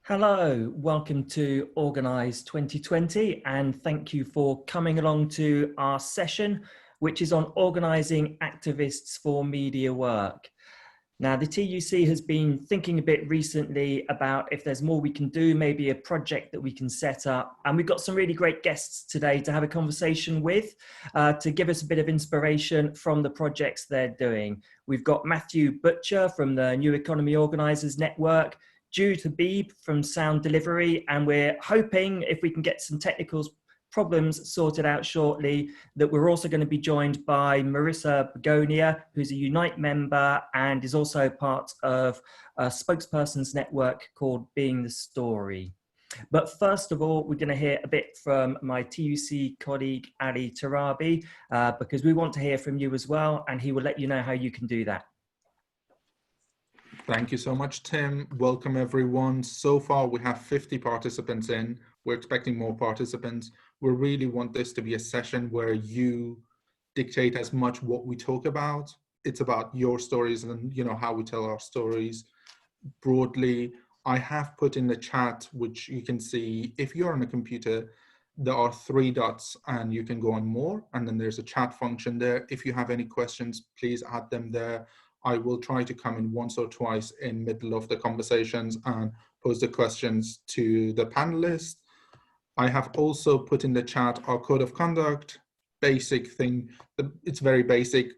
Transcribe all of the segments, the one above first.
Hello, welcome to Organise 2020 and thank you for coming along to our session, which is on organising activists for media work. Now, the TUC has been thinking a bit recently about if there's more we can do, maybe a project that we can set up. And we've got some really great guests today to have a conversation with, to give us a bit of inspiration from the projects they're doing. We've got Matthew Butcher from the New Economy Organisers Network, Jude Habib from Sounddelivery, and we're hoping, if we can get some technical problems sorted out shortly, that we're also going to be joined by Marissa Begonia, who's a Unite member and is also part of a spokesperson's network called Being the Story. But first of all, we're going to hear a bit from my TUC colleague, Ali Torabi, because we want to hear from you as well, and he will let you know how you can do that. Thank you so much, Tim. Welcome, everyone. So far, we have 50 participants in. We're expecting more participants. We really want this to be a session where you dictate as much what we talk about. It's about your stories and how we tell our stories. Broadly, I have put in the chat, which you can see if you're on a computer, there are 3 dots and you can go on more. And then there's a chat function there. If you have any questions, please add them there. I will try to come in once or twice in middle of the conversations and pose the questions to the panelists. I have also put in the chat our code of conduct, basic thing. It's very basic.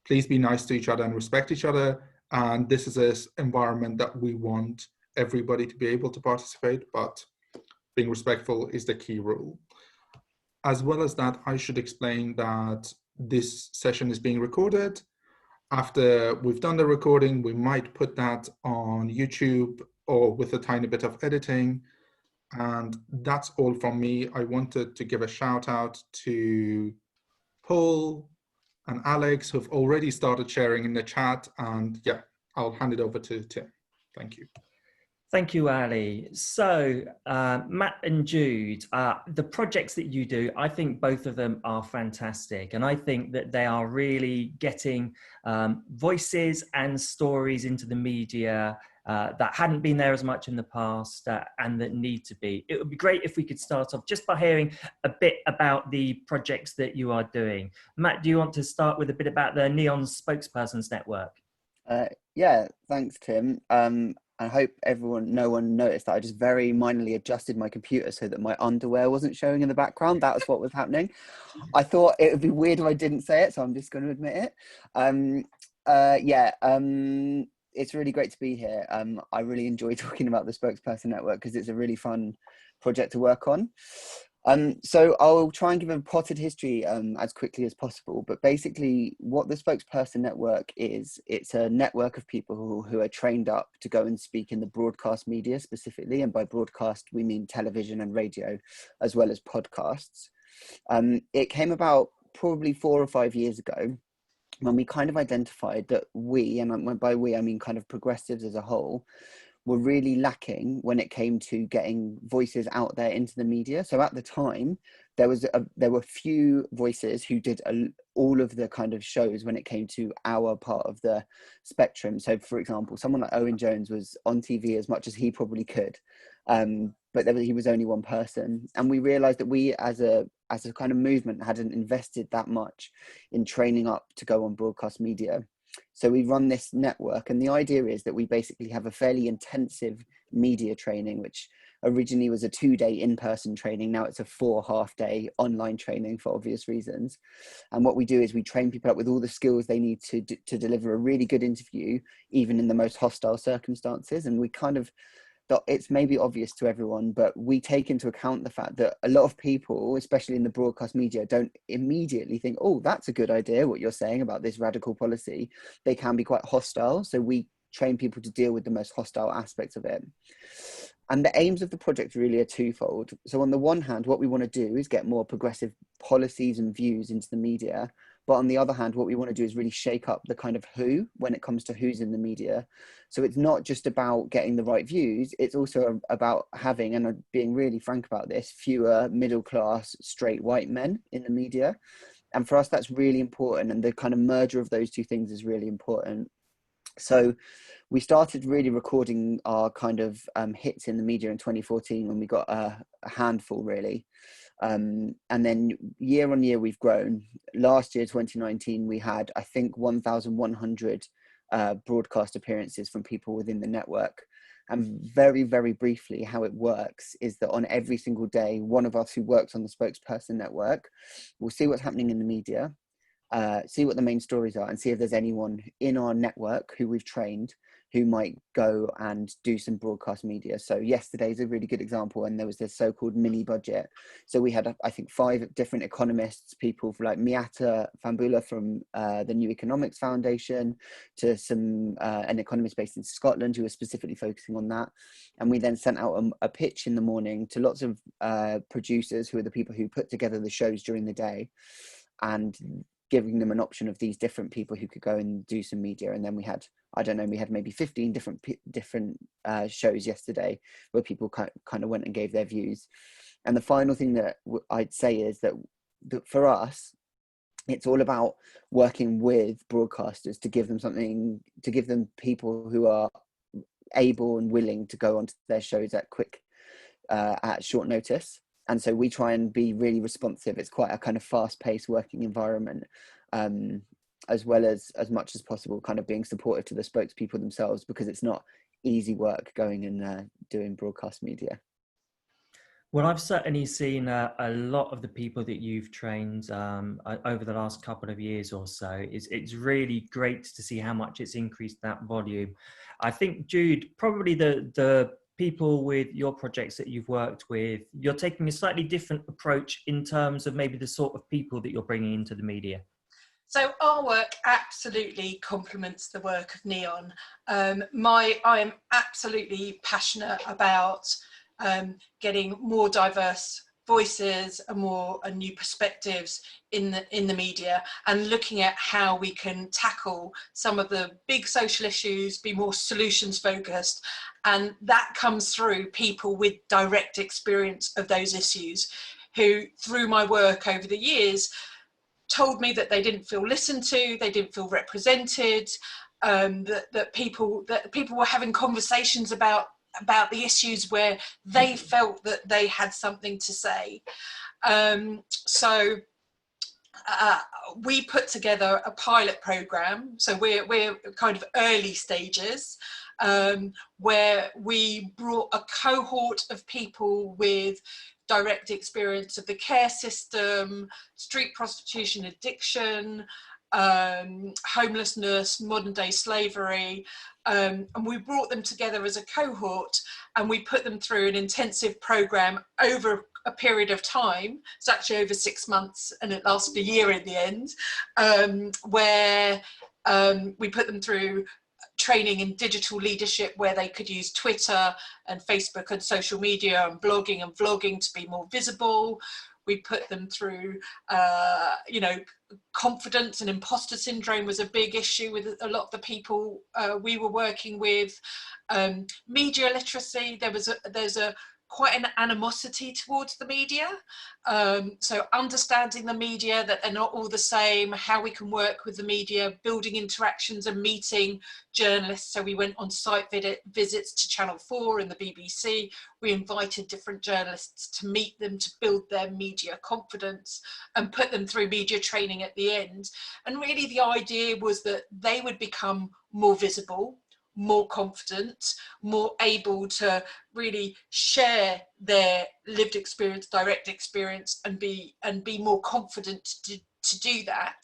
Please be nice to each other and respect each other. And this is an environment that we want everybody to be able to participate, but being respectful is the key rule. As well as that, I should explain that this session is being recorded. After we've done the recording, we might put that on YouTube or with a tiny bit of editing. And that's all from me. I wanted to give a shout out to Paul and Alex, who've already started sharing in the chat. And yeah, I'll hand it over to Tim. Thank you. Thank you, Ali. So, Matt and Jude, the projects that you do, I think both of them are fantastic. And I think that they are really getting voices and stories into the media that hadn't been there as much in the past and that need to be. It would be great if we could start off just by hearing a bit about the projects that you are doing. Matt, do you want to start with a bit about the Neon Spokespersons Network? Yeah, thanks, Tim. I hope no one noticed that I just very minorly adjusted my computer so that my underwear wasn't showing in the background. That was what was happening. I thought it would be weird if I didn't say it, so I'm just going to admit it. It's really great to be here. I really enjoy talking about the Spokesperson Network because it's a really fun project to work on. So I'll try and give a potted history as quickly as possible, but basically what the Spokesperson Network is, it's a network of people who are trained up to go and speak in the broadcast media specifically, and by broadcast we mean television and radio, as well as podcasts. It came about probably 4 or 5 years ago when we kind of identified that we, and by we I mean kind of progressives as a whole, were really lacking when it came to getting voices out there into the media. So at the time, there were few voices who did all of the kind of shows when it came to our part of the spectrum. So for example, someone like Owen Jones was on TV as much as he probably could, but he was only one person. And we realized that we as a kind of movement hadn't invested that much in training up to go on broadcast media. So we run this network, and the idea is that we basically have a fairly intensive media training, which originally was a 2-day in-person training. Now it's a 4 half-day online training for obvious reasons. And what we do is we train people up with all the skills they need to deliver a really good interview, even in the most hostile circumstances. And we kind of, it's maybe obvious to everyone, but we take into account the fact that a lot of people, especially in the broadcast media, don't immediately think, oh, that's a good idea, what you're saying about this radical policy. They can be quite hostile. So we train people to deal with the most hostile aspects of it. And the aims of the project really are twofold. So on the one hand, what we want to do is get more progressive policies and views into the media. But on the other hand, what we want to do is really shake up the kind of who when it comes to who's in the media. So it's not just about getting the right views. It's also about having, and being really frank about this, fewer middle-class straight white men in the media. And for us, that's really important. And the kind of merger of those two things is really important. So we started really recording our kind of hits in the media in 2014 when we got a handful, really. And then year on year, we've grown. Last year, 2019, we had, I think, 1,100 broadcast appearances from people within the network. And very, very briefly, how it works is that on every single day, one of us who works on the spokesperson network will see what's happening in the media, see what the main stories are, and see if there's anyone in our network who we've trained who might go and do some broadcast media. So yesterday is a really good example, and there was this so-called mini budget. So we had, I think, 5 different economists, people like Miata Fambula from the New Economics Foundation, to an economist based in Scotland who was specifically focusing on that. And we then sent out a pitch in the morning to lots of producers who are the people who put together the shows during the day, and giving them an option of these different people who could go and do some media. And then we had, I don't know, we had maybe 15 different shows yesterday where people kind of went and gave their views. And the final thing that I'd say is that for us, it's all about working with broadcasters to give them something, to give them people who are able and willing to go onto their shows at short notice. And so we try and be really responsive. It's quite a kind of fast-paced working environment, as well as much as possible kind of being supportive to the spokespeople themselves, because it's not easy work going and doing broadcast media. Well, I've certainly seen a lot of the people that you've trained over the last couple of years or so. It's really great to see how much it's increased that volume. I think, Jude, probably the people with your projects that you've worked with, you're taking a slightly different approach in terms of maybe the sort of people that you're bringing into the media. So our work absolutely complements the work of Neon. I am absolutely passionate about getting more diverse voices and new perspectives in the media, and looking at how we can tackle some of the big social issues, be more solutions focused. And that comes through people with direct experience of those issues, who through my work over the years told me that they didn't feel listened to, they didn't feel represented, that people were having conversations about the issues where they felt that they had something to say. So we put together a pilot program. So we're kind of early stages, where we brought a cohort of people with direct experience of the care system, street prostitution, addiction, homelessness, modern day slavery, and we brought them together as a cohort, and we put them through an intensive program over a period of time. It's actually over 6 months, and it lasted a year in the end, where we put them through training in digital leadership, where they could use Twitter and Facebook and social media and blogging and vlogging to be more visible. We put them through, confidence and imposter syndrome was a big issue with a lot of the people we were working with. Media literacy, there's quite an animosity towards the media. So understanding the media, that they're not all the same, how we can work with the media, building interactions and meeting journalists. So we went on site visits to Channel 4 and the BBC. We invited different journalists to meet them, to build their media confidence, and put them through media training at the end. And really the idea was that they would become more visible, more confident, more able to really share their lived experience, direct experience, and be more confident to do that.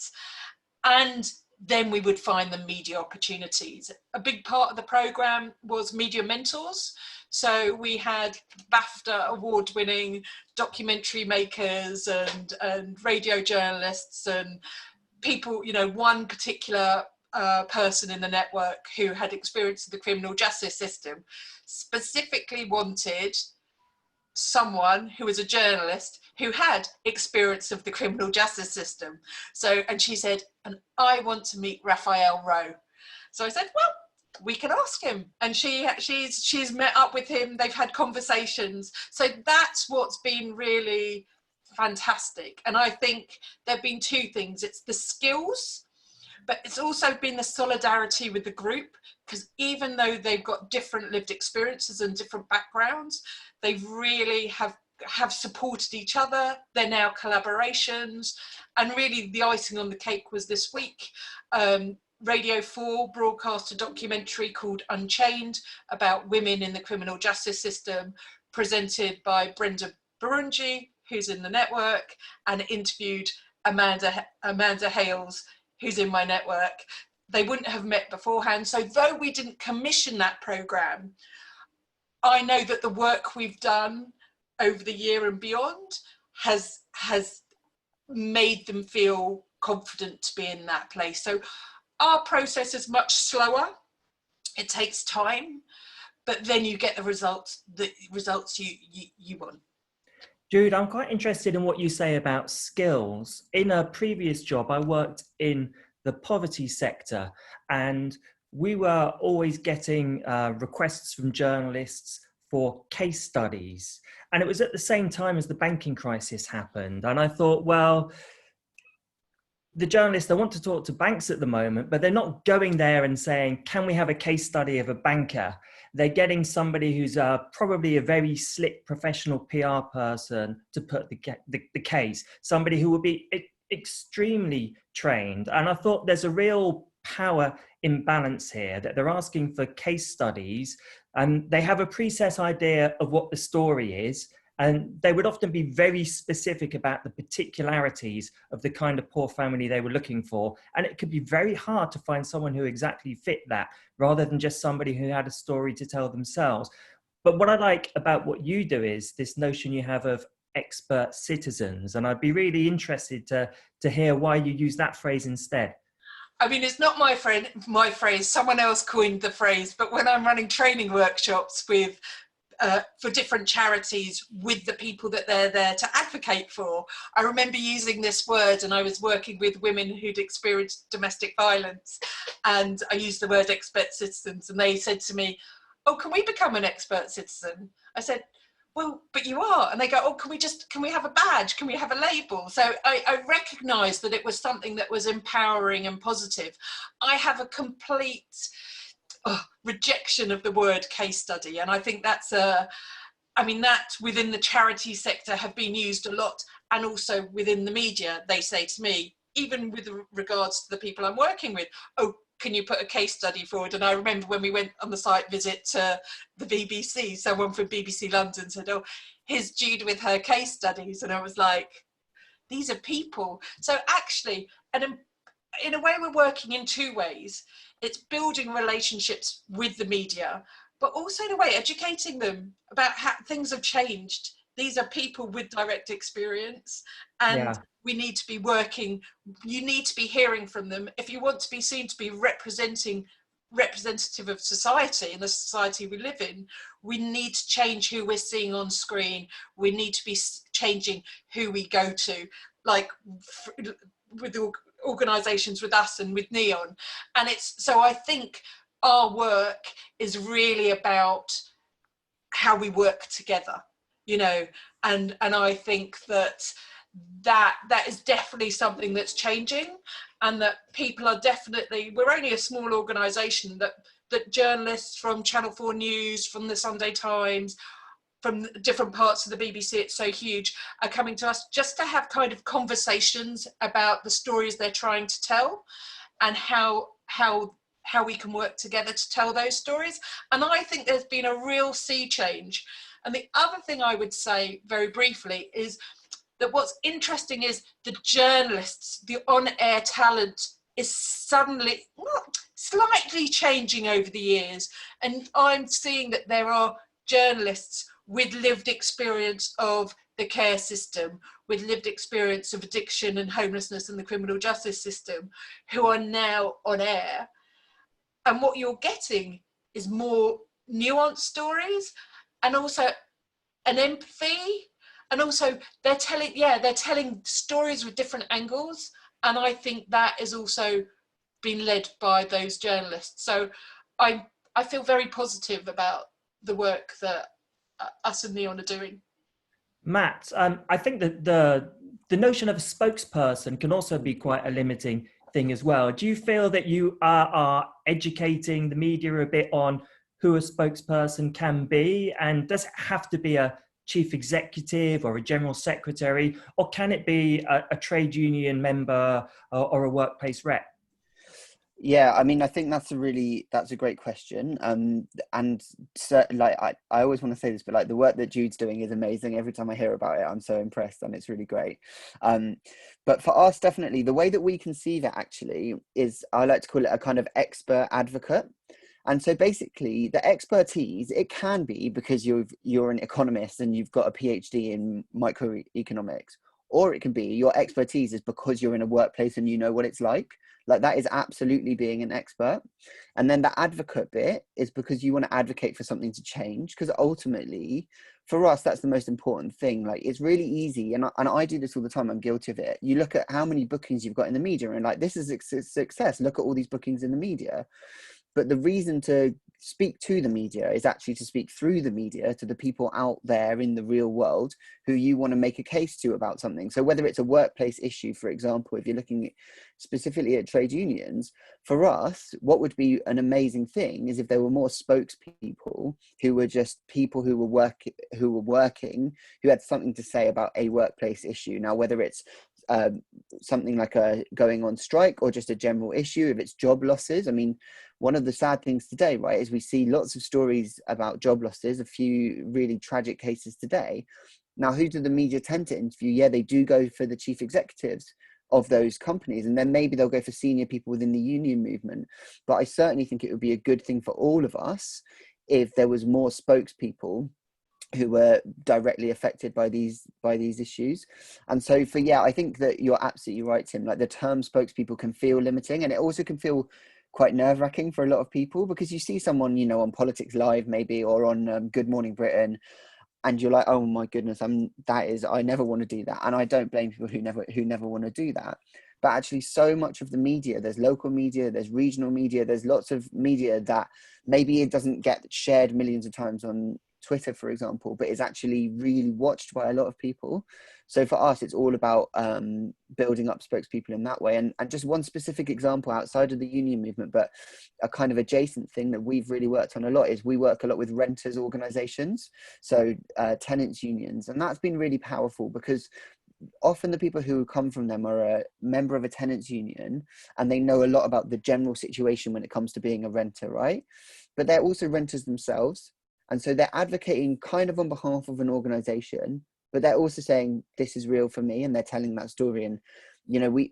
And then we would find them media opportunities. A big part of the program was media mentors. So we had BAFTA award-winning documentary makers and radio journalists and people, one particular person in the network who had experience of the criminal justice system specifically wanted someone who was a journalist who had experience of the criminal justice system. So, and she said, and I want to meet Raphael Rowe. So I said, well, we can ask him. And she's met up with him. They've had conversations. So that's what's been really fantastic. And I think there've been two things. It's the skills, but it's also been the solidarity with the group, because even though they've got different lived experiences and different backgrounds, they really have supported each other. They're now collaborations, and really the icing on the cake was this week. Radio 4 broadcast a documentary called Unchained about women in the criminal justice system, presented by Brenda Burunji, who's in the network, and interviewed Amanda Hales, who's in my network. They wouldn't have met beforehand. So though we didn't commission that programme, I know that the work we've done over the year and beyond has made them feel confident to be in that place. So our process is much slower. It takes time, but then you get the results you want. Jude, I'm quite interested in what you say about skills. In a previous job, I worked in the poverty sector, and we were always getting requests from journalists for case studies. And it was at the same time as the banking crisis happened. And I thought, well, the journalists, they want to talk to banks at the moment, but they're not going there and saying, can we have a case study of a banker? They're getting somebody who's probably a very slick professional PR person to put the case, somebody who will be extremely trained. And I thought there's a real power imbalance here, that they're asking for case studies and they have a preset idea of what the story is. And they would often be very specific about the particularities of the kind of poor family they were looking for. And it could be very hard to find someone who exactly fit that, rather than just somebody who had a story to tell themselves. But what I like about what you do is this notion you have of expert citizens. And I'd be really interested to hear why you use that phrase instead. I mean, it's not my phrase, someone else coined the phrase, but when I'm running training workshops with for different charities with the people that they're there to advocate for, I remember using this word, and I was working with women who'd experienced domestic violence, and I used the word expert citizens, and they said to me, oh, can we become an expert citizen? I said, well, but you are. And they go, oh, can we have a badge? Can we have a label? So I recognised that it was something that was empowering and positive. I have a complete rejection of the word case study. And I think that within the charity sector have been used a lot, and also within the media. They say to me, even with regards to the people I'm working with, oh, can you put a case study forward? And I remember when we went on the site visit to the BBC, someone from BBC London said, oh, here's Jude with her case studies. And I was like, these are people. So actually, and in a way, we're working in two ways. It's building relationships with the media, but also in a way educating them about how things have changed. These are people with direct experience, and we need to be working. You need to be hearing from them. If you want to be seen to be representative of society and the society we live in, we need to change who we're seeing on screen. We need to be changing who we go to, like with the organisations with us and with Neon. And so I think our work is really about how we work together, you know, and I think that is definitely something that's changing, and that people are definitely, we're only a small organisation, that journalists from Channel 4 News, from the Sunday Times, from different parts of the BBC, it's so huge, are coming to us just to have kind of conversations about the stories they're trying to tell, and how we can work together to tell those stories. And I think there's been a real sea change. And the other thing I would say very briefly is that what's interesting is the journalists, the on-air talent is suddenly slightly changing over the years. And I'm seeing that there are journalists with lived experience of the care system, with lived experience of addiction and homelessness and the criminal justice system, who are now on air. And what you're getting is more nuanced stories, and also an empathy, and also they're telling stories with different angles. And I think that is also been led by those journalists. So I feel very positive about the work that us and Neon are doing. Matt, I think that the notion of a spokesperson can also be quite a limiting thing as well. Do you feel that you are educating the media a bit on who a spokesperson can be? And does it have to be a chief executive or a general secretary, or can it be a trade union member or a workplace rep? Yeah, I mean, I think that's a great question. And so, like, I always want to say this, but like the work that Jude's doing is amazing. Every time I hear about it, I'm so impressed, and it's really great. But for us, definitely, the way that we conceive it actually is, I like to call it a kind of expert advocate. And so basically the expertise, it can be because you're an economist and you've got a PhD in microeconomics, or it can be your expertise is because you're in a workplace and you know what it's like. Like that is absolutely being an expert. And then the advocate bit is because you want to advocate for something to change, because ultimately for us, that's the most important thing. Like it's really easy. And I do this all the time. I'm guilty of it. You look at how many bookings you've got in the media and like, this is a success. Look at all these bookings in the media. But the reason to speak to the media is actually to speak through the media to the people out there in the real world who you want to make a case to about something. So whether it's a workplace issue, for example, if you're looking specifically at trade unions, for us, what would be an amazing thing is if there were more spokespeople who were just people who were working, who had something to say about a workplace issue. Now, whether it's something like going on strike or just a general issue, if it's job losses. I mean, one of the sad things today, right, is we see lots of stories about job losses, a few really tragic cases today. Now, who do the media tend to interview? Yeah, they do go for the chief executives of those companies, and then maybe they'll go for senior people within the union movement. But I certainly think it would be a good thing for all of us if there was more spokespeople who were directly affected by these issues. And so I think that you're absolutely right, Tim. Like the term spokespeople can feel limiting, and it also can feel quite nerve-wracking for a lot of people, because you see someone, you know, on Politics Live maybe, or on Good Morning Britain, and you're like, oh my goodness, I never want to do that. And I don't blame people who never want to do that. But actually so much of the media, there's local media, there's regional media, there's lots of media that maybe it doesn't get shared millions of times on Twitter, for example, but it's actually really watched by a lot of people. So for us, it's all about building up spokespeople in that way. And just one specific example outside of the union movement, but a kind of adjacent thing that we've really worked on a lot, is we work a lot with renters organizations, so tenants unions. And that's been really powerful, because often the people who come from them are a member of a tenants union, and they know a lot about the general situation when it comes to being a renter, right? But they're also renters themselves. And so they're advocating kind of on behalf of an organization, but they're also saying, this is real for me. And they're telling that story. And, you know, we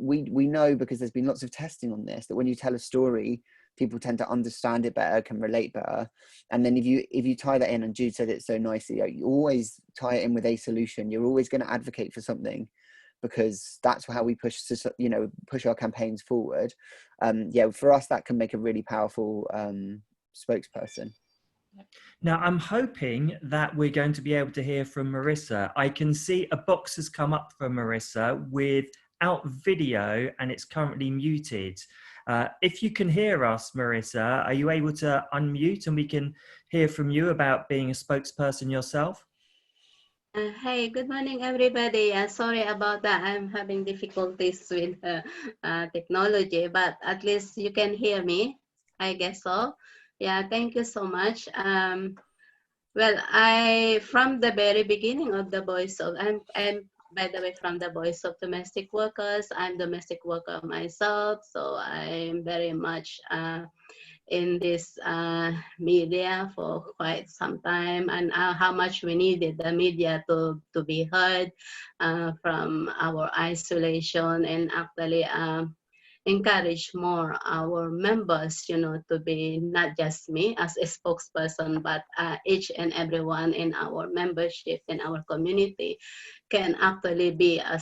know, because there's been lots of testing on this, that when you tell a story, people tend to understand it better, can relate better. And then if you tie that in, and Jude said it so nicely, you always tie it in with a solution. You're always going to advocate for something, because that's how we push our campaigns forward. For us, that can make a really powerful spokesperson. Now, I'm hoping that we're going to be able to hear from Marissa. I can see a box has come up for Marissa without video, and it's currently muted. If you can hear us, Marissa, are you able to unmute and we can hear from you about being a spokesperson yourself? Hey, good morning, everybody. Sorry about that. I'm having difficulties with technology, but at least you can hear me. I guess so. Yeah, thank you so much. Well, from the very beginning of the Voice of, I'm by the way from the Voice of Domestic Workers. I'm domestic worker myself, so I'm very much in this media for quite some time, and how much we needed the media to be heard from our isolation, and actually encourage more our members, you know, to be not just me as a spokesperson, but each and everyone in our membership, in our community, can actually be a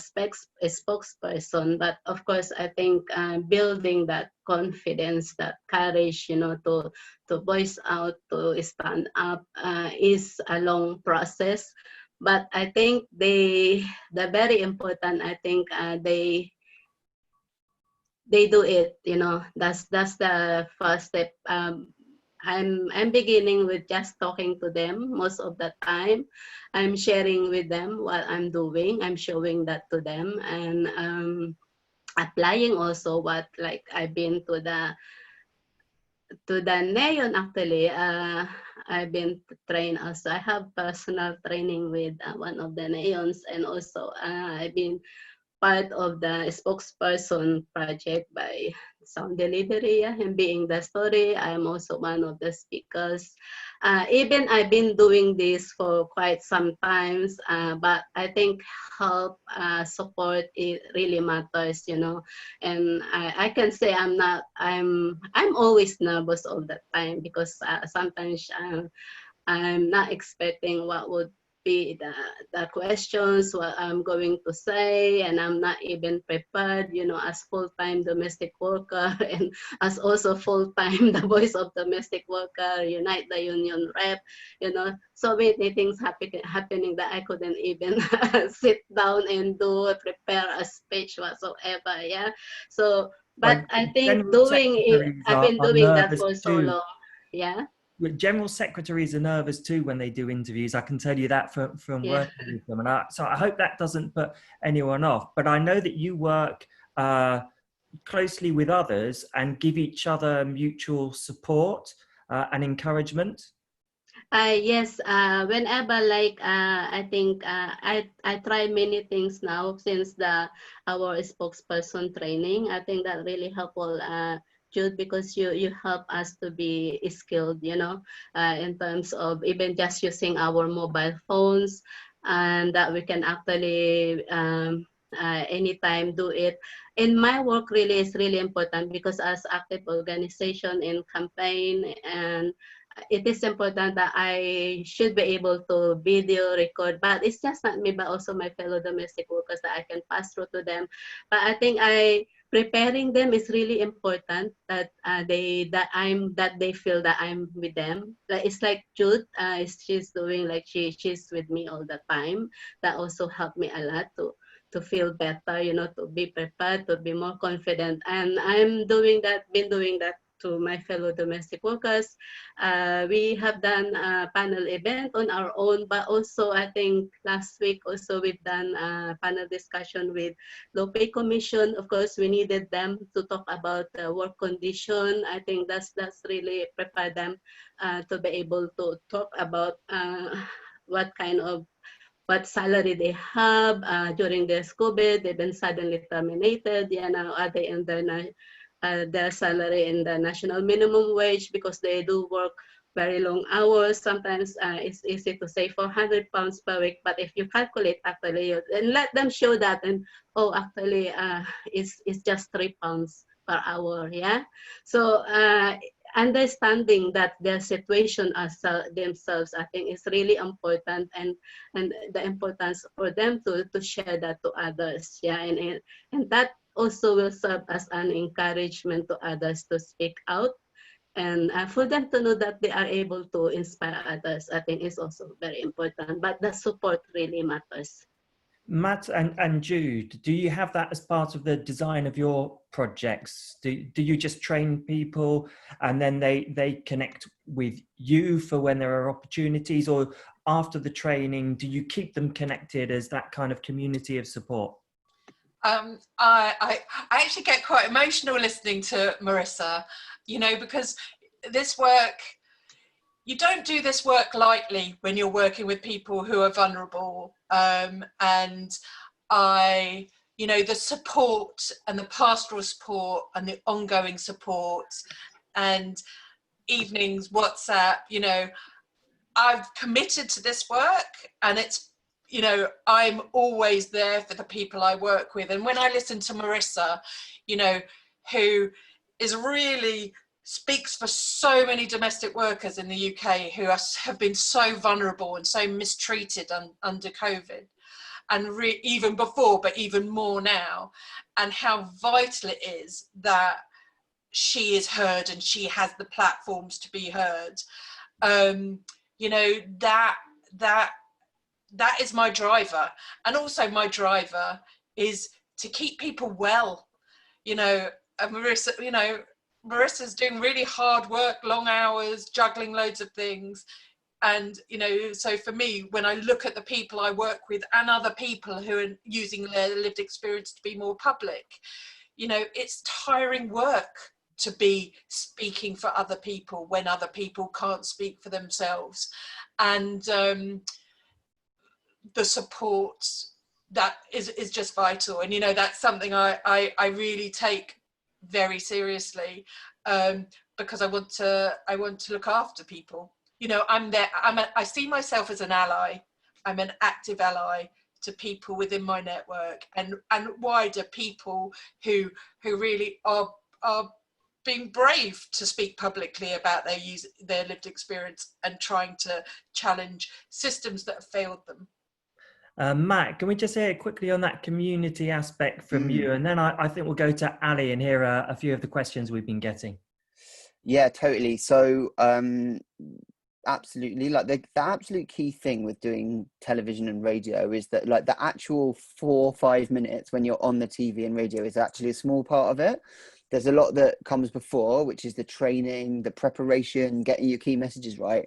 spokesperson. But of course, I think building that confidence, that courage, you know, to voice out, to stand up, is a long process. But I think the very important, I think they do it, you know. That's the first step. I'm beginning with just talking to them most of the time. I'm sharing with them what I'm doing. I'm showing that to them, and applying also what, like I've been to the Neon actually. I've been trained also. I have personal training with one of the Neons, and also I've been part of the spokesperson project by Sound Delivery, and being the story. I'm also one of the speakers. Even I've been doing this for quite some times, but I think help, support, it really matters, you know. And I can say I'm always nervous all the time, because sometimes I'm not expecting what would be the questions, what I'm going to say, and I'm not even prepared, you know, as full-time domestic worker and as also full-time the voice of domestic worker, Unite the Union rep, you know, so many things happening that I couldn't even sit down and prepare a speech whatsoever, yeah. So, but Like, I think general secretaries I've been are doing that nervous for so too. long, yeah. General secretaries are nervous too when they do interviews. I can tell you that from Yeah. working with them, and so I hope that doesn't put anyone off. But I know that you work closely with others and give each other mutual support and encouragement. Yes, whenever, like, I think I try many things now since our spokesperson training. I think that really helpful, Jude, because you help us to be skilled, you know, in terms of even just using our mobile phones, and that we can actually anytime do it. In my work, really is really important, because as active organization in campaign, and it is important that I should be able to video record, but it's just not me, but also my fellow domestic workers, that I can pass through to them. But I think preparing them is really important, that they feel that I'm with them. Like, it's like Jude, she's doing, like, she's with me all the time. That also helped me a lot to feel better, you know, to be prepared, to be more confident. And been doing that to my fellow domestic workers. We have done a panel event on our own, but also I think last week also we've done a panel discussion with Low Pay Commission. Of course, we needed them to talk about the work condition. I think that's really prepare them to be able to talk about what salary they have during this COVID. They've been suddenly terminated. Yeah, now are they in their salary in the national minimum wage, because they do work very long hours. Sometimes it's easy to say 400 pounds per week, but if you calculate actually, and let them show that, and actually it's just 3 pounds per hour. Yeah, so understanding that their situation as themselves, I think, is really important, and the importance for them to share that to others. Yeah, and that also will serve as an encouragement to others to speak out, and for them to know that they are able to inspire others. I think is also very important, but the support really matters. Matt and Jude, do you have that as part of the design of your projects? Do you just train people and then they connect with you for when there are opportunities, or after the training, do you keep them connected as that kind of community of support? I actually get quite emotional listening to Marissa, you know, because this work, you don't do this work lightly when you're working with people who are vulnerable. And you know, the support and the pastoral support and the ongoing support and evenings, WhatsApp, you know, I've committed to this work, and it's, you know, I'm always there for the people I work with. And when I listen to Marissa, you know, who is really speaks for so many domestic workers in the UK who have been so vulnerable and so mistreated under COVID, and even before, but even more now, and how vital it is that she is heard and she has the platforms to be heard. You know, that is my driver. And also my driver is to keep people well. You know, Marissa, you know, Marissa's doing really hard work, long hours, juggling loads of things. And, you know, so for me, when I look at the people I work with and other people who are using their lived experience to be more public, You know, it's tiring work to be speaking for other people when other people can't speak for themselves. And the support that is just vital. And, you know, that's something I really take very seriously, because I want to look after people. You know, I see myself as an ally. I'm an active ally to people within my network, and wider people who really are being brave to speak publicly about their lived experience and trying to challenge systems that have failed them. Matt, can we just hear quickly on that community aspect from you? And then I think we'll go to Ali and hear a few of the questions we've been getting. Yeah, totally. So absolutely, like the absolute key thing with doing television and radio is that, like, the actual 4 or 5 minutes when you're on the TV and radio is actually a small part of it. There's a lot that comes before, which is the training, the preparation, getting your key messages right,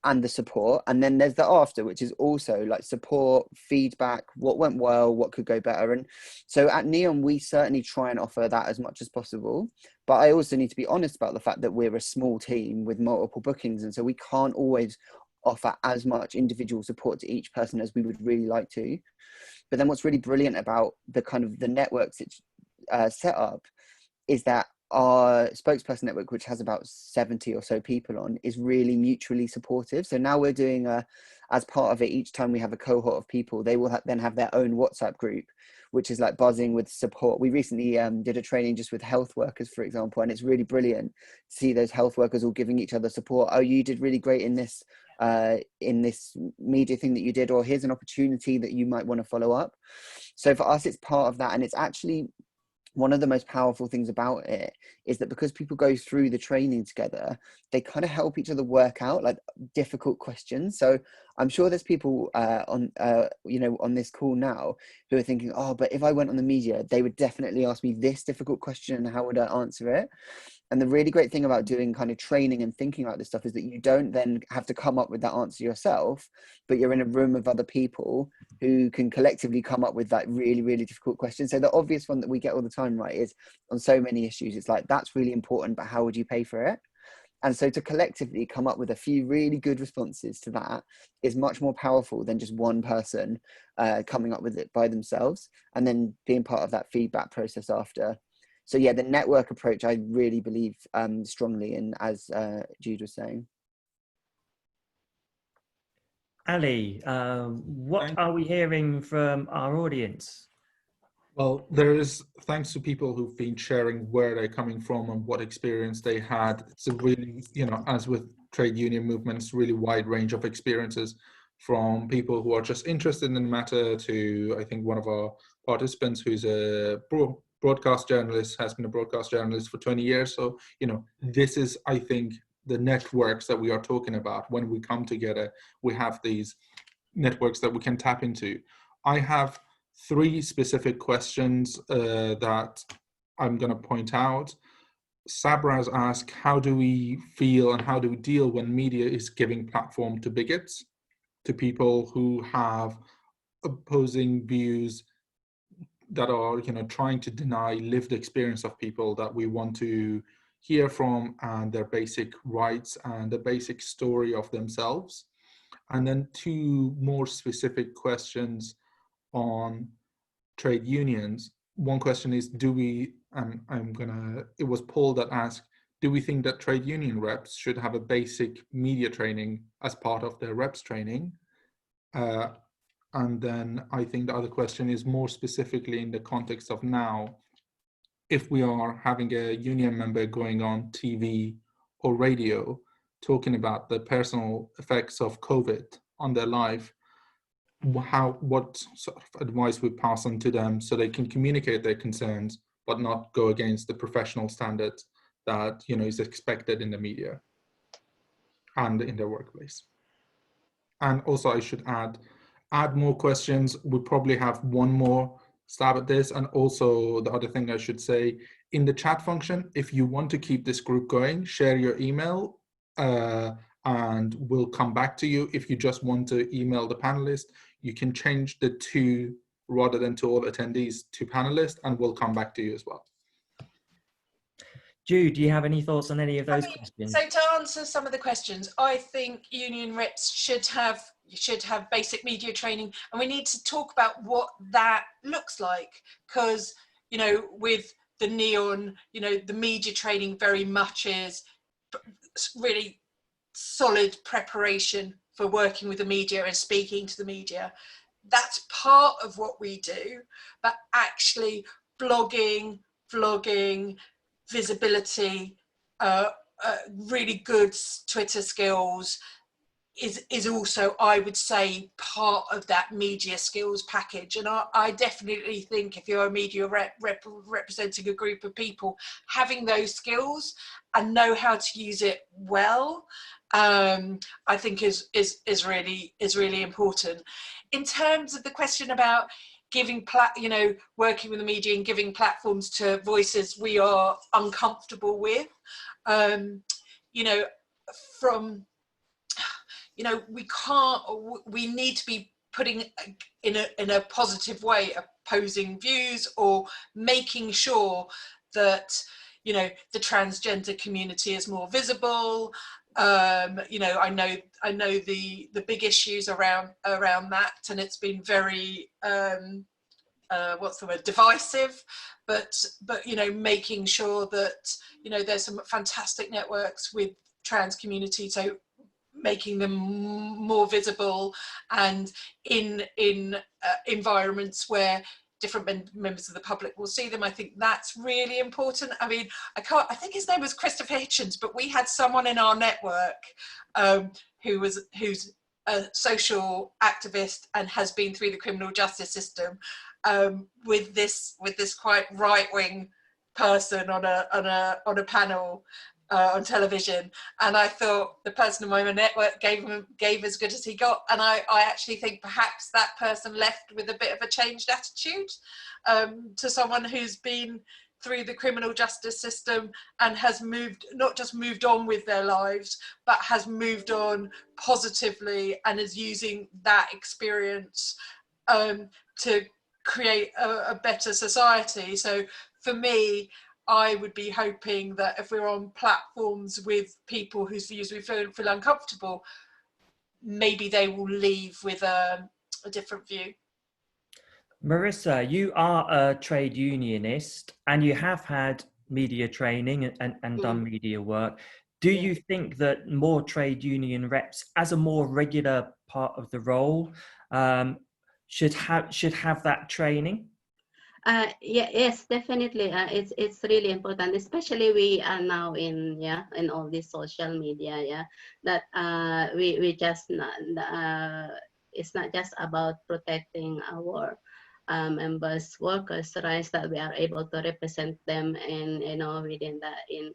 and the support. And then there's the after, which is also like support, feedback, what went well, what could go better. And so at Neon, we certainly try and offer that as much as possible. But I also need to be honest about the fact that we're a small team with multiple bookings. And so we can't always offer as much individual support to each person as we would really like to. But then what's really brilliant about the kind of the networks set up is that our spokesperson network, which has about 70 or so people on, is really mutually supportive. So now we're doing as part of it, each time we have a cohort of people, they will then have their own WhatsApp group, which is like buzzing with support. We recently did a training just with health workers, for example, and it's really brilliant to see those health workers all giving each other support. Oh, you did really great in this media thing that you did, or here's an opportunity that you might want to follow up. So for us, it's part of that. And it's actually one of the most powerful things about it is that because people go through the training together, they kind of help each other work out like difficult questions. So I'm sure there's people on this call now who are thinking, oh, but if I went on the media, they would definitely ask me this difficult question, and how would I answer it? And the really great thing about doing kind of training and thinking about this stuff is that you don't then have to come up with that answer yourself, but you're in a room of other people who can collectively come up with that really, really difficult question. So the obvious one that we get all the time, right, is on so many issues, it's like, that's really important, but how would you pay for it? And so to collectively come up with a few really good responses to that is much more powerful than just one person coming up with it by themselves and then being part of that feedback process after. So yeah, the network approach, I really believe strongly in, as Jude was saying. Ali, what are we hearing from our audience? Well, there is, thanks to people who've been sharing where they're coming from and what experience they had. It's a really, as with trade union movements, really wide range of experiences, from people who are just interested in the matter to, I think, one of our participants who's a broadcast journalist, has been a broadcast journalist for 20 years. So, this is, I think, the networks that we are talking about. When we come together, we have these networks that we can tap into. I have 3 specific questions that I'm going to point out. Sabra has asked, how do we feel and how do we deal when media is giving platform to bigots, to people who have opposing views that are, trying to deny lived experience of people that we want to hear from, and their basic rights and the basic story of themselves? And then 2 more specific questions on trade unions. One question is, do we, it was Paul that asked, do we think that trade union reps should have a basic media training as part of their reps training? And then I think the other question is more specifically in the context of now, if we are having a union member going on TV or radio talking about the personal effects of COVID on their life, what sort of advice we pass on to them so they can communicate their concerns but not go against the professional standards that is expected in the media and in their workplace. And also I should add more questions. We probably have one more stab at this. And also the other thing I should say, in the chat function, if you want to keep this group going, share your email and we'll come back to you. If you just want to email the panelists, you can change the 2 rather than to all attendees, to panelists, and we'll come back to you as well. Jude, do you have any thoughts on any of those questions? So to answer some of the questions, I think union reps should have basic media training, and we need to talk about what that looks like, because, you know, with the neon, you know, the media training very much is really solid preparation for working with the media and speaking to the media. That's part of what we do, but actually blogging, vlogging, visibility, really good Twitter skills is also, I would say, part of that media skills package. And I definitely think if you're a media representing a group of people, having those skills and know how to use it well, I think is really important. In terms of the question about giving working with the media and giving platforms to voices we are uncomfortable with, we need to be putting in a positive way, opposing views, or making sure that, you know, the transgender community is more visible. You know, I know the big issues around that, and it's been very divisive, but you know, making sure that, you know, there's some fantastic networks with trans community, so making them more visible, and in environments where different members of the public will see them. I think that's really important. I mean, I think his name was Christopher Hitchens, but we had someone in our network who's a social activist and has been through the criminal justice system, with this quite right-wing person on a panel on television, and I thought the person in my network gave as good as he got, and I actually think perhaps that person left with a bit of a changed attitude to someone who's been through the criminal justice system and has not just moved on with their lives, but has moved on positively and is using that experience to create a better society. So for me, I would be hoping that if we're on platforms with people whose views we feel uncomfortable, maybe they will leave with a different view. Marissa, you are a trade unionist and you have had media training and done media work. Do you think that more trade union reps, as a more regular part of the role, should have that training? Yes, definitely. It's really important, especially we are now in all this social media. That we just it's not just about protecting our members, workers' rights, that we are able to represent them in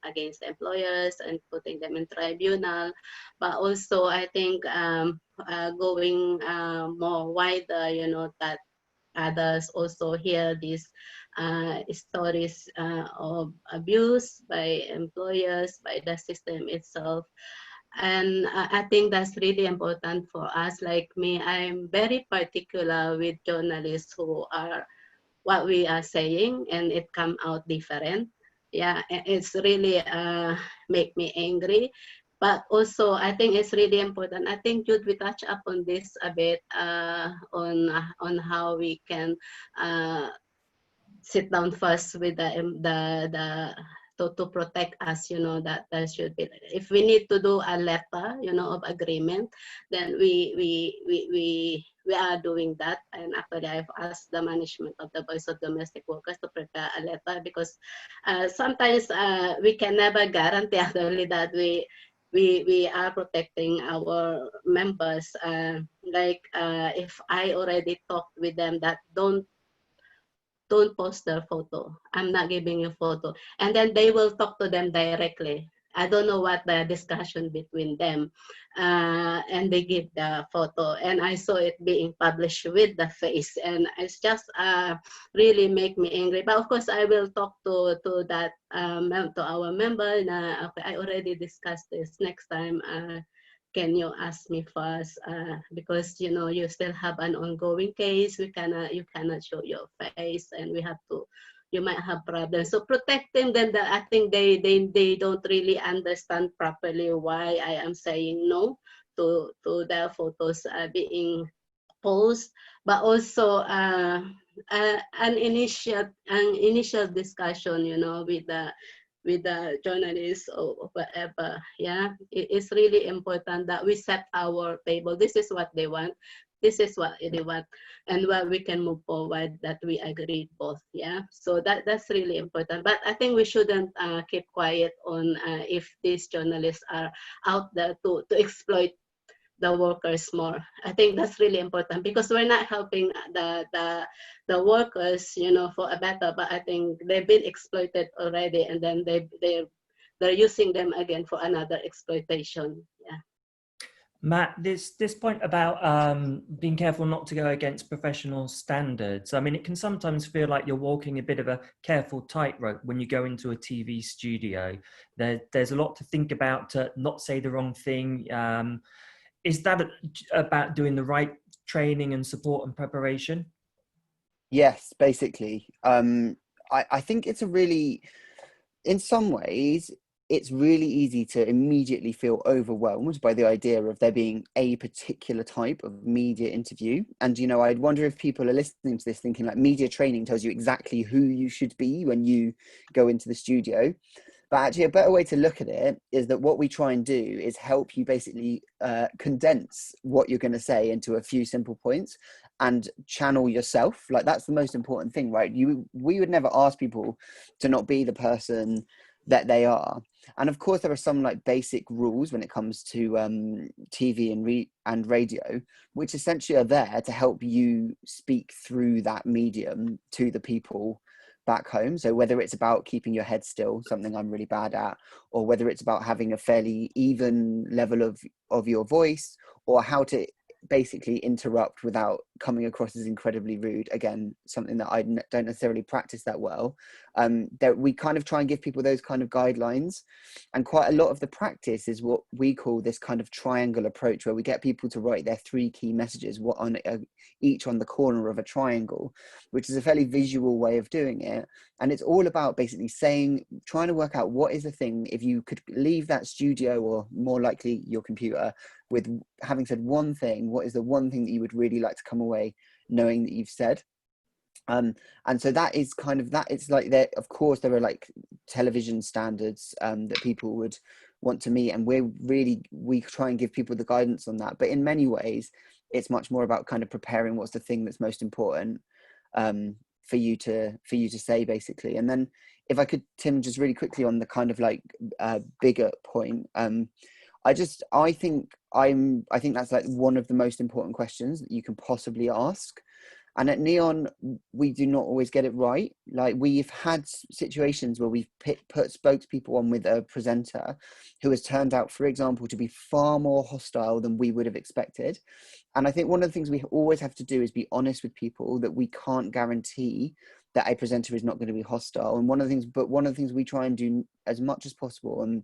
against employers and putting them in tribunal, but also I think going more wider, that others also hear these stories of abuse by employers, by the system itself. And I think that's really important for us. Like me, I'm very particular with journalists who are what we are saying and it come out different. Yeah, it's really make me angry. But also, I think it's really important. I think Jude, we touch upon this a bit on how we can sit down first with to protect us. That there should be. If we need to do a letter, of agreement, then we are doing that. And actually, I've asked the management of the Voice of Domestic Workers to prepare a letter, because sometimes we can never guarantee actually that we are protecting our members. If I already talked with them that don't post their photo, I'm not giving you photo, and then they will talk to them directly. I don't know what the discussion between them, and they give the photo, and I saw it being published with the face, and it's just really make me angry. But of course, I will talk to that to our member. Okay, I already discussed this. Next time, can you ask me first? Because you still have an ongoing case. You cannot show your face, and you might have problems. So protecting them, that I think they don't really understand properly why I am saying no to their photos being post, but also an initial discussion, with the journalists or whatever. Yeah, it's really important that we set our table. This is what they want. This is what they want, and where we can move forward, that we agreed both. Yeah, so that's really important. But I think we shouldn't keep quiet on if these journalists are out there to exploit the workers more. I think that's really important, because we're not helping the workers, for a better, but I think they've been exploited already, and then they're using them again for another exploitation. Yeah. Matt, this point about being careful not to go against professional standards. I mean, it can sometimes feel like you're walking a bit of a careful tightrope when you go into a TV studio. There's a lot to think about to not say the wrong thing. Is that about doing the right training and support and preparation? Yes, basically. I think it's in some ways, it's really easy to immediately feel overwhelmed by the idea of there being a particular type of media interview. And, I'd wonder if people are listening to this thinking like media training tells you exactly who you should be when you go into the studio. But actually, a better way to look at it is that what we try and do is help you basically condense what you're going to say into a few simple points and channel yourself. Like, that's the most important thing, right? We would never ask people to not be the person that they are. And of course, there are some like basic rules when it comes to TV and radio, which essentially are there to help you speak through that medium to the people back home. So whether it's about keeping your head still, something I'm really bad at, or whether it's about having a fairly even level of your voice, or how to basically interrupt without coming across as incredibly rude, again, something that I don't necessarily practice that well, that we kind of try and give people those kind of guidelines. And quite a lot of the practice is what we call this kind of triangle approach, where we get people to write their 3 key messages, each on the corner of a triangle, which is a fairly visual way of doing it. And it's all about basically trying to work out what is the thing, if you could leave that studio, or more likely your computer, with having said one thing, what is the one thing that you would really like to come away knowing that you've said? And so that is kind of that. It's like of course there are like television standards that people would want to meet, and we try and give people the guidance on that. But in many ways, it's much more about kind of preparing what's the thing that's most important for you to say, basically. And then if I could, Tim, just really quickly on the kind of like bigger point, I think that's like one of the most important questions that you can possibly ask. And at Neon, we do not always get it right. Like, we've had situations where we've put spokespeople on with a presenter who has turned out, for example, to be far more hostile than we would have expected. And I think one of the things we always have to do is be honest with people that we can't guarantee that a presenter is not going to be hostile. And one of the things we try and do as much as possible, and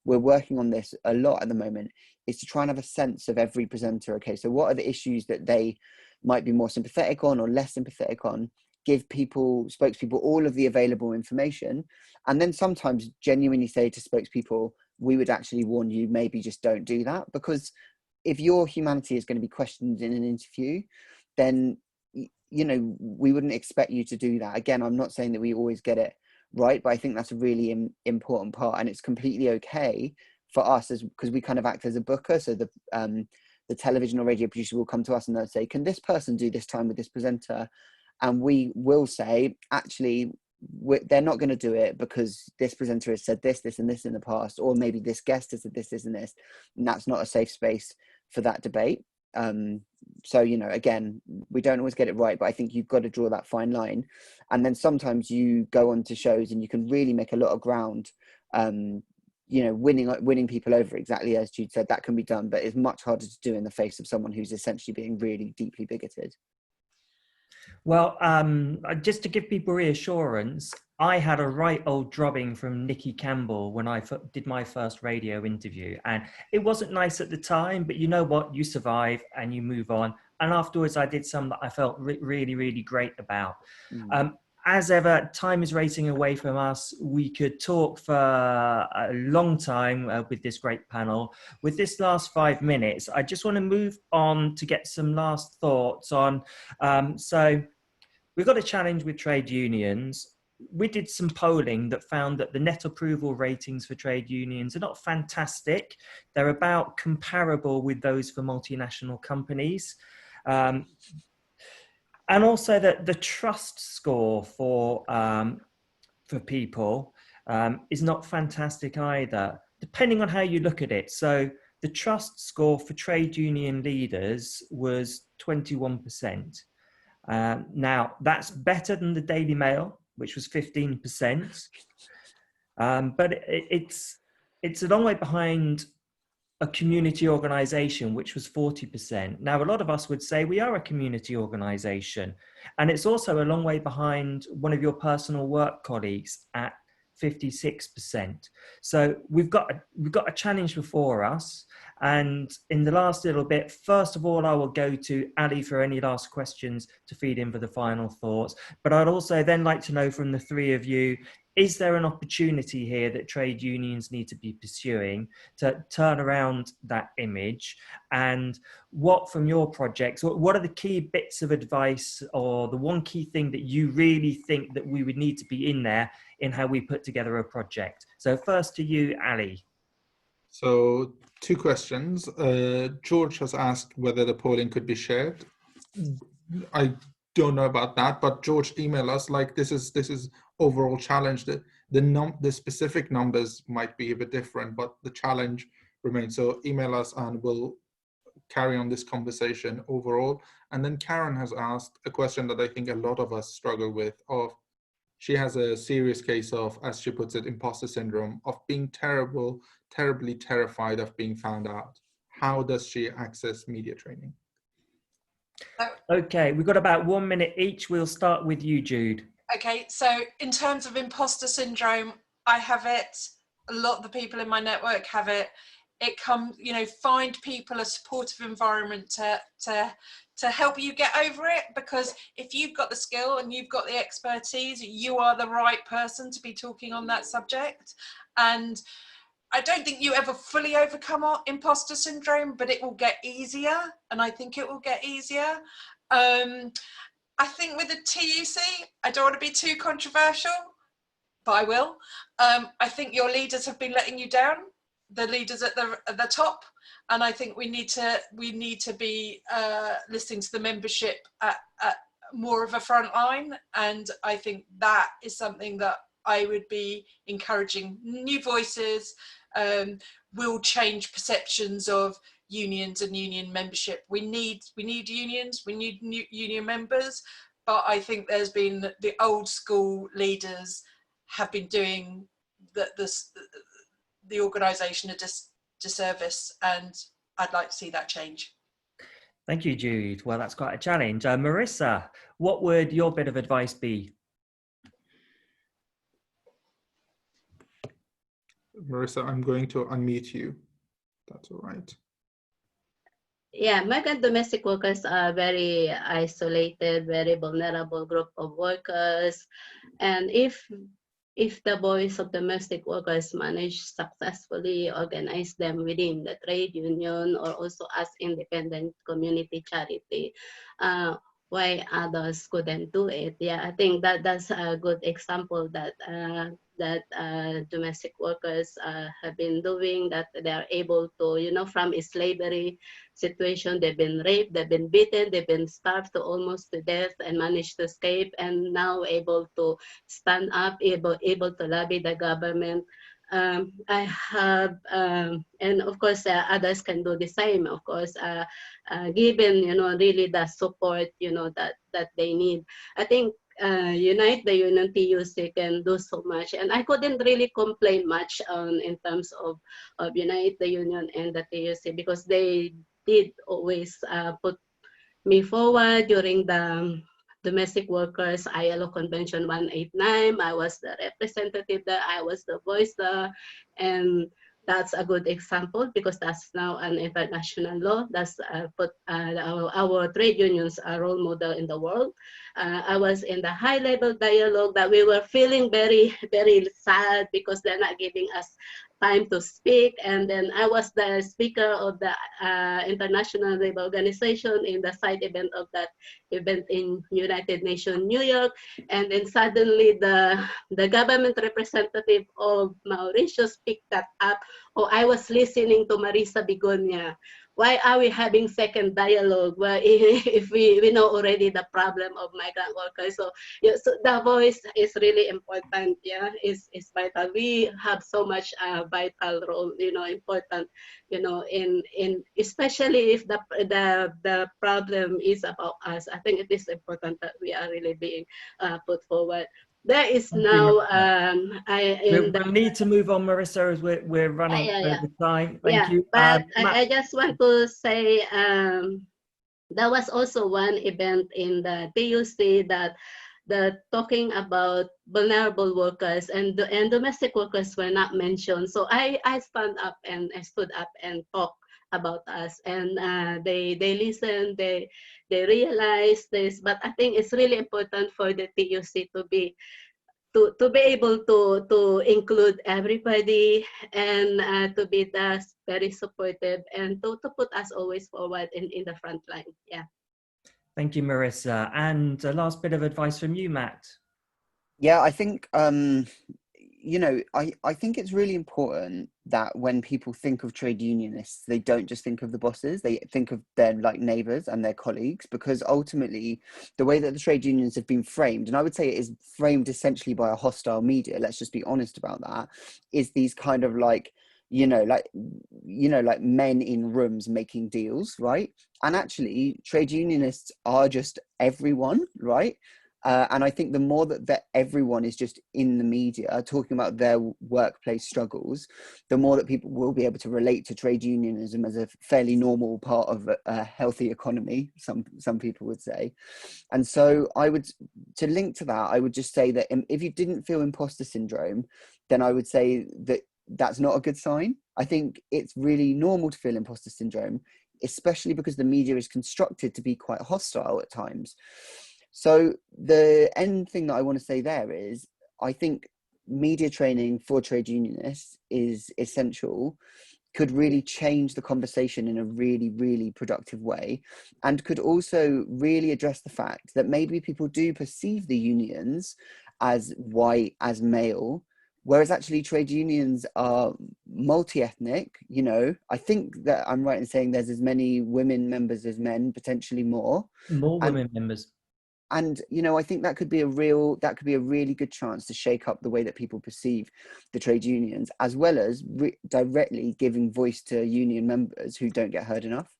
we're working on this a lot at the moment, is to try and have a sense of every presenter. Okay, so what are the issues that they might be more sympathetic on or less sympathetic on? Give spokespeople all of the available information, and then sometimes genuinely say to spokespeople, we would actually warn you, maybe just don't do that, because if your humanity is going to be questioned in an interview, then we wouldn't expect you to do that. Again, I'm not saying that we always get it right, but I think that's a really important part, and it's completely okay for us, because we kind of act as a booker. So the television or radio producer will come to us and they'll say, can this person do this time with this presenter? And we will say, actually, they're not going to do it because this presenter has said this, and this in the past, or maybe this guest has said this, and this, and that's not a safe space for that debate. So, again, we don't always get it right, but I think you've got to draw that fine line. And then sometimes you go on to shows and you can really make a lot of ground, winning people over, exactly as Jude said. That can be done, but it's much harder to do in the face of someone who's essentially being really deeply bigoted. Well, just to give people reassurance, I had a right old drubbing from Nikki Campbell when I did my first radio interview, and it wasn't nice at the time, but you know what, you survive and you move on. And afterwards I did some that I felt really, really great about. As ever, time is racing away from us. We could talk for a long time with this great panel. With this last 5 minutes, I just want to move on to get some last thoughts on. So we've got a challenge with trade unions. We did some polling that found that the net approval ratings for trade unions are not fantastic. They're about comparable with those for multinational companies. And also that the trust score for people is not fantastic either, depending on how you look at it. So the trust score for trade union leaders was 21%. Now, that's better than the Daily Mail, which was 15%. But it's a long way behind a community organisation, which was 40%. Now, a lot of us would say we are a community organisation, and it's also a long way behind one of your personal work colleagues at 56%. So we've got a challenge before us. And in the last little bit, first of all, I will go to Ali for any last questions to feed in for the final thoughts. But I'd also then like to know from the three of you, is there an opportunity here that trade unions need to be pursuing to turn around that image? And what from your projects, what are the key bits of advice or the one key thing that you really think that we would need to be in there in how we put together a project? So first to you, Ali. So 2 questions. George has asked whether the polling could be shared. I don't know about that, but George, email us. Like this is overall challenge. The specific numbers might be a bit different, but the challenge remains. So email us and we'll carry on this conversation overall. And then Karen has asked a question that I think a lot of us struggle with. She has a serious case of, as she puts it, imposter syndrome, of being terribly terrified of being found out. How does she access media training? Okay, we've got about 1 minute each. We'll start with you, Jude. Okay, so in terms of imposter syndrome, I have it. A lot of the people in my network have it. It comes, find people a supportive environment to help you get over it, because if you've got the skill and you've got the expertise, you are the right person to be talking on that subject. And I don't think you ever fully overcome imposter syndrome, but it will get easier, and I think it will get easier. I think with the TUC, I don't want to be too controversial, but I will. I think your leaders have been letting you down, the leaders at the top, and I think we need to be listening to the membership at more of a front line, and I think that is something that I would be encouraging. New voices will change perceptions of unions and union membership. We need unions, we need new union members, but I think there's been the old school leaders have been doing the organisation a disservice, and I'd like to see that change. Thank you, Jude. Well, that's quite a challenge. Marissa, what would your bit of advice be? Marissa, I'm going to unmute you. That's all right. Yeah, migrant domestic workers are very isolated, very vulnerable group of workers. And if the voice of domestic workers manage successfully organize them within the trade union or also as independent community charity, why others couldn't do it? Yeah, I think that's a good example that domestic workers have been doing, that they are able to, from a slavery situation, they've been raped, they've been beaten, they've been starved to almost to death and managed to escape, and now able to stand up, able to lobby the government. I have, and of course, others can do the same, of course, given, really the support, that they need. I think Unite the Union TUC can do so much, and I couldn't really complain much in terms of Unite the Union and the TUC, because they did always put me forward during the domestic workers ILO Convention 189. I was the representative there. I was the voice there. And that's a good example because that's now an international law. That's put our trade unions a role model in the world. I was in the high level dialogue that we were feeling very, very sad because they're not giving us time to speak. And then I was the speaker of the International Labour Organization in the side event of that event in United Nations, New York. And then suddenly the government representative of Mauritius picked that up. Oh, I was listening to Marissa Begonia. Why are we having second dialogue? Well, if we know already the problem of migrant workers. So, yeah, so the voice is really important. Yeah, is vital. We have so much vital role, important, in especially if the problem is about us. I think it is important that we are really being put forward. There is now we'll need to move on, Marissa, as we're running over time. Thank you. But I just want to say there was also one event in the TUC that talking about vulnerable workers and domestic workers were not mentioned. So I stood up and talked about us, and they listened, they realized this. But I think it's really important for the TUC to be able to include everybody and to be thus very supportive and to put us always forward in the front line. Yeah. Thank you, Marissa. And a last bit of advice from you, Matt. Yeah, I think I think it's really important that when people think of trade unionists, they don't just think of the bosses, they think of their neighbours and their colleagues, because ultimately the way that the trade unions have been framed, and I would say it is framed essentially by a hostile media, let's just be honest about that, is these kind of like men in rooms making deals, right? And actually trade unionists are just everyone, right? And I think the more that everyone is just in the media talking about their workplace struggles, the more that people will be able to relate to trade unionism as a fairly normal part of a healthy economy, some people would say. And so to link to that, I would just say that if you didn't feel imposter syndrome, then I would say that that's not a good sign. I think it's really normal to feel imposter syndrome, especially because the media is constructed to be quite hostile at times. So the end thing that I want to say there is, I think media training for trade unionists is essential, could really change the conversation in a really, really productive way, and could also really address the fact that maybe people do perceive the unions as white, as male, whereas actually trade unions are multi-ethnic. I think that I'm right in saying there's as many women members as men, potentially more women members. And I think that could be a really good chance to shake up the way that people perceive the trade unions, as well as directly giving voice to union members who don't get heard enough.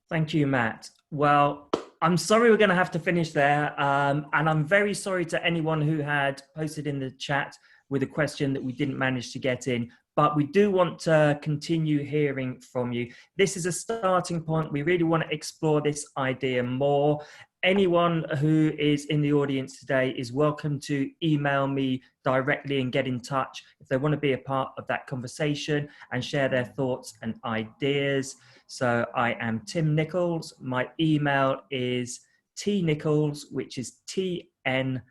Thank you, Matt. Well, I'm sorry we're going to have to finish there, and I'm very sorry to anyone who had posted in the chat with a question that we didn't manage to get in. But we do want to continue hearing from you. This is a starting point. We really want to explore this idea more. Anyone who is in the audience today is welcome to email me directly and get in touch if they want to be a part of that conversation and share their thoughts and ideas. So I am Tim Nichols. My email is tnichols, which is TNICHOLS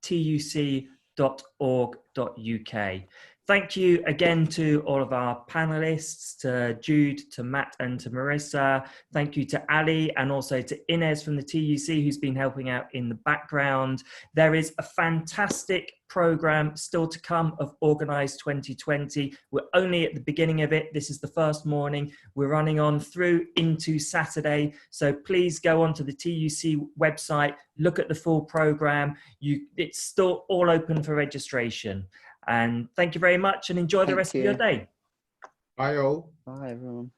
@tuc.org.uk. Thank you again to all of our panelists, to Jude, to Matt and to Marissa. Thank you to Ali and also to Inez from the TUC, who's been helping out in the background. There is a fantastic program still to come of Organise 2020. We're only at the beginning of it. This is the first morning. We're running on through into Saturday. So please go onto the TUC website, look at the full program. It's still all open for registration. And thank you very much and enjoy the rest of your day. Bye all. Bye everyone.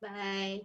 Bye.